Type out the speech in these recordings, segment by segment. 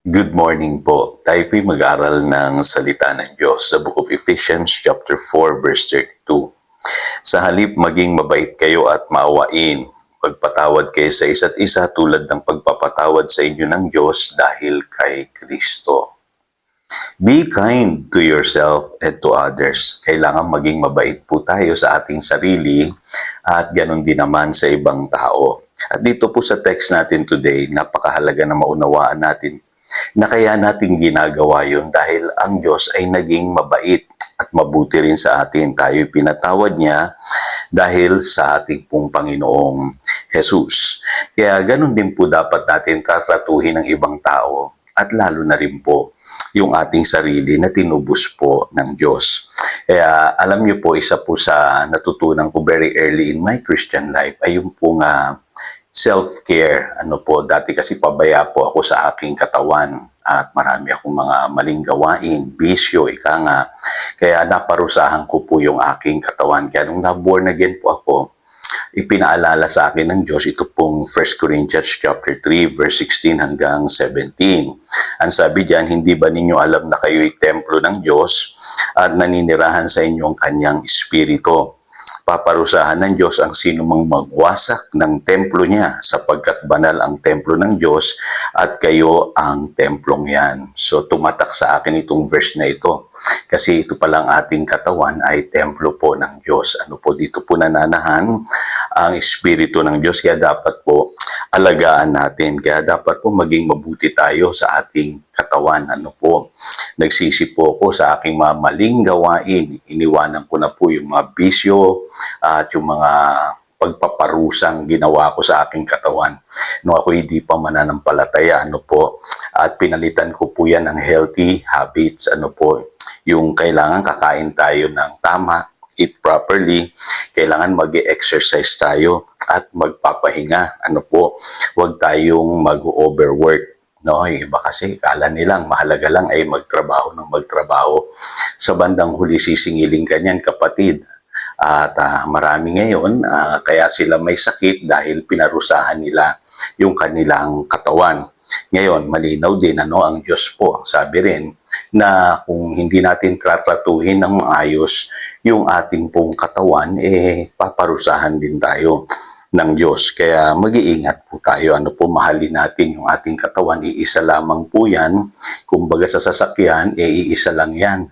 Good morning po. Tayo po'y mag-aral ng salita ng Diyos sa Book of Ephesians chapter 4 verse 32. Sa halip maging mabait kayo at maawain. Pagpatawad kayo sa isa't isa tulad ng pagpapatawad sa inyo ng Diyos dahil kay Kristo. Be kind to yourself and to others. Kailangan maging mabait po tayo sa ating sarili at ganun din naman sa ibang tao. At dito po sa text natin today, napakahalaga na maunawaan natin na kaya natin ginagawa yun dahil ang Diyos ay naging mabait at mabuti rin sa atin. Tayo'y pinatawad niya dahil sa ating pong Panginoong Jesus. Kaya ganun din po dapat natin tratuhin ng ibang tao at lalo na rin po yung ating sarili na tinubos po ng Diyos. Kaya alam niyo po, isa po sa natutunan ko very early in my Christian life ay yung pong self-care. Dati kasi pabaya po ako sa aking katawan at marami akong mga maling gawain, bisyo, ika nga. Kaya naparusahan ko po yung aking katawan. Kaya nung na-born again po ako, ipinaalala sa akin ng Diyos ito pong 1 Corinthians chapter 3 verse 16 hanggang 17. Ang sabi diyan, hindi ba ninyo alam na kayo'y templo ng Diyos at naninirahan sa inyong kanyang espiritu? Paparusahan ng Diyos ang sino mang magwasak ng templo niya sapagkat banal ang templo ng Diyos at kayo ang templong yan. So tumatak sa akin itong verse na ito kasi ito palang ating katawan ay templo po ng Diyos. Dito po nananahan ang espiritu ng Diyos kaya dapat po alagaan natin. Kaya dapat po maging mabuti tayo sa ating katawan. Nagsisi po ako sa aking mga maling gawain. Iniwanan ko na po yung mga bisyo at yung mga pagpaparusang ginawa ko sa aking katawan. Nung ako hindi pa mananampalataya, at pinalitan ko po yan ng healthy habits, yung kailangan kakain tayo ng tama, eat properly, kailangan mag-exercise tayo at magpapahinga. Huwag tayong mag-overwork. Yung iba kasi kala nilang mahalaga lang ay magtrabaho ng magtrabaho. Sa bandang huli sisingilin ka niyan, kapatid. At marami ngayon, kaya sila may sakit dahil pinarusahan nila yung kanilang katawan. Ngayon, malinaw din ang Diyos po. Sabi rin na kung hindi natin tratuhin ng maayos yung ating pong katawan, paparusahan din tayo ng Diyos. Kaya mag-iingat po tayo. Mahalin natin yung ating katawan. Iisa lamang po yan. Kumbaga sa sasakyan, iisa lang yan.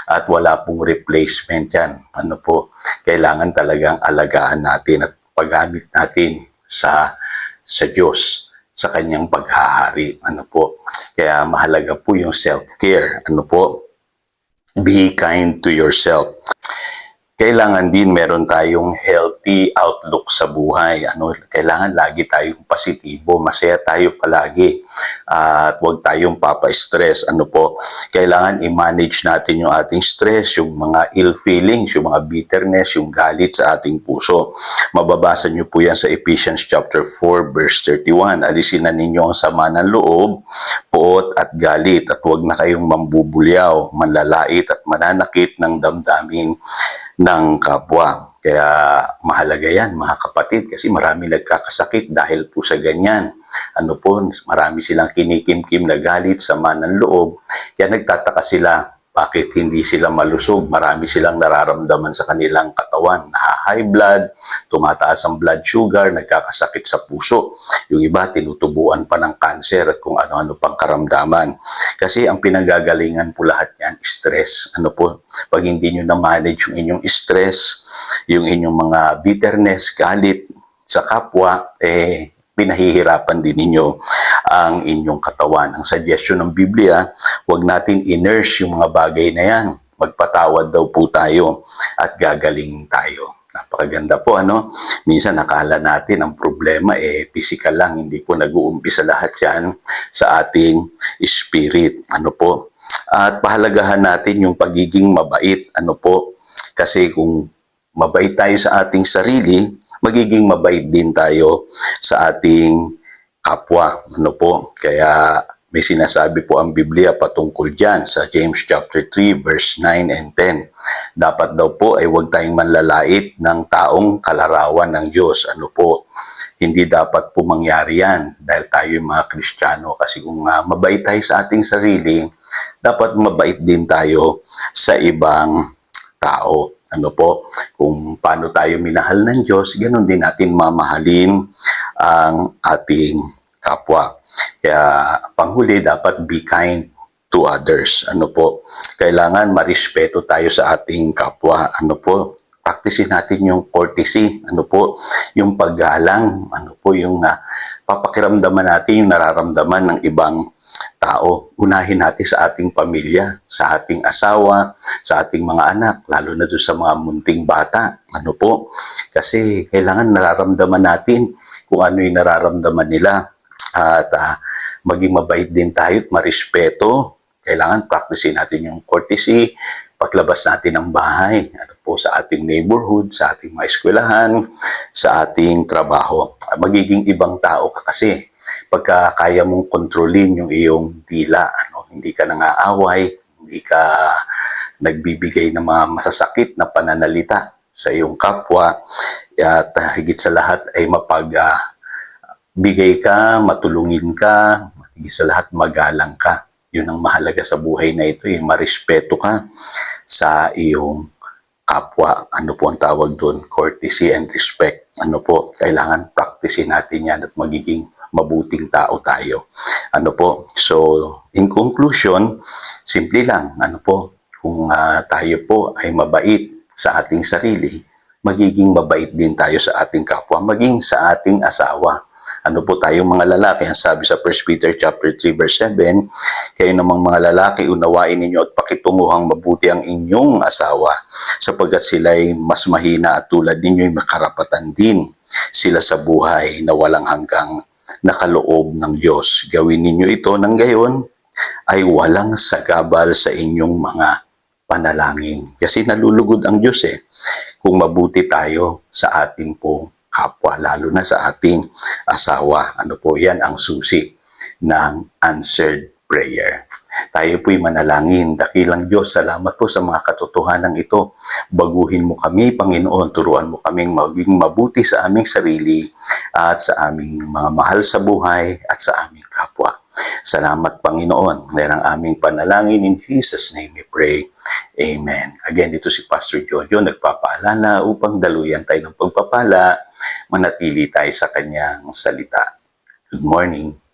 At wala pong replacement yan. Kailangan talagang alagaan natin at paggamit natin sa Diyos, sa kanyang paghahari. Kaya mahalaga po yung self-care. Be kind to yourself. Kailangan din meron tayong healthy outlook sa buhay. Kailangan lagi tayong positibo, masaya tayo palagi. At huwag tayong papa-stress. Kailangan i-manage natin yung ating stress, yung mga ill feelings, yung mga bitterness, yung galit sa ating puso. Mababasa niyo po yan sa Ephesians chapter 4 verse 31. Alisin na ninyo ang sama ng loob, puot at galit, at huwag na kayong mambubulyaw, manlalait at mananakit ng damdamin ng kapwa. Kaya mahalaga yan, mga kapatid, kasi marami nagkakasakit dahil po sa ganyan. Marami silang kinikimkim na galit, sama ng loob, kaya nagtataka sila bakit hindi sila malusog. Marami silang nararamdaman sa kanilang katawan. High blood, tumataas ang blood sugar, nagkakasakit sa puso. Yung iba, tinutubuan pa ng cancer at kung ano-ano pang karamdaman. Kasi ang pinagagalingan po lahat yan, stress. Pag hindi nyo na-manage yung inyong stress, yung inyong mga bitterness, galit sa kapwa, pinahihirapan din ninyo ang inyong katawan. Ang suggestion ng Biblia, huwag natin i-nurse yung mga bagay na yan. Magpatawad daw po tayo at gagaling tayo. Napakaganda po, Minsan nakala natin ang problema physical lang, hindi po nag-uumpisa lahat yan sa ating spirit. At pahalagahan natin yung pagiging mabait. Kasi kung mabait tayo sa ating sarili, magiging mabait din tayo sa ating kapwa. Kaya may sinasabi po ang Biblia patungkol dyan sa James chapter 3 verse 9 and 10. Dapat daw po ay huwag tayong manlalait ng taong kalarawan ng Diyos. Hindi dapat po mangyari yan dahil tayo yung mga Kristiyano. Kasi kung mabait tayo sa ating sarili, dapat mabait din tayo sa ibang tao. Ano po, kung paano tayo minahal ng Diyos, ganun din natin mamahalin ang ating kapwa. Kaya panghuli, dapat be kind to others. Ano po, kailangan marespeto tayo sa ating kapwa. Ano po, practicein natin yung courtesy. Ano po, yung paggalang. Ano po, yung papakiramdaman natin yung nararamdaman ng ibang tao. Unahin natin sa ating pamilya, sa ating asawa, sa ating mga anak, lalo na doon sa mga munting bata. Ano po? Kasi kailangan nararamdaman natin kung ano yung nararamdaman nila. At maging mabait din tayo at marespeto. Kailangan practicein natin yung courtesy, paglabas natin ng bahay, ano po, sa ating neighborhood, sa ating mga eskwelahan, sa ating trabaho. Magiging ibang tao ka kasi pagka kaya mong kontrolin yung iyong dila, ano, hindi ka nangaaway, hindi ka nagbibigay ng mga masasakit na pananalita sa iyong kapwa, at higit sa lahat ay bigay ka, matulungin ka, higit sa lahat magalang ka. Yun ang mahalaga sa buhay na ito, marespeto ka sa iyong kapwa. Ano po ang tawag doon? Courtesy and respect. Ano po, kailangan practicein natin yan at magiging mabuting tao tayo. Ano po, so in conclusion, simple lang, ano po, kung tayo po ay mabait sa ating sarili, magiging mabait din tayo sa ating kapwa, maging sa ating asawa. Ano po tayong mga lalaki, ang sabi sa 1 Peter chapter 3 verse 7, kayo namang mga lalaki, unawain ninyo at pakitunguhang mabuti ang inyong asawa, sapagkat sila'y mas mahina at tulad ninyo'y makarapatan din sila sa buhay na walang hanggang nakaloob ng Diyos. Gawin ninyo ito nang gayon ay walang sagabal sa inyong mga panalangin. Kasi nalulugod ang Diyos kung mabuti tayo sa ating pong kapwa, lalo na sa ating asawa. Ano po, yan ang susi ng answered prayer. Tayo po'y manalangin. Dakilang Diyos, salamat po sa mga katotohanan ito. Baguhin mo kami, Panginoon. Turuan mo kaming maging mabuti sa aming sarili at sa aming mga mahal sa buhay at sa aming kapwa. Salamat, Panginoon. Yan ang aming panalangin. In Jesus' name we pray. Amen. Again, dito si Pastor Jojo, nagpapaalala upang daluyan tayo ng pagpapala, manatili tayo sa kanyang salita. Good morning.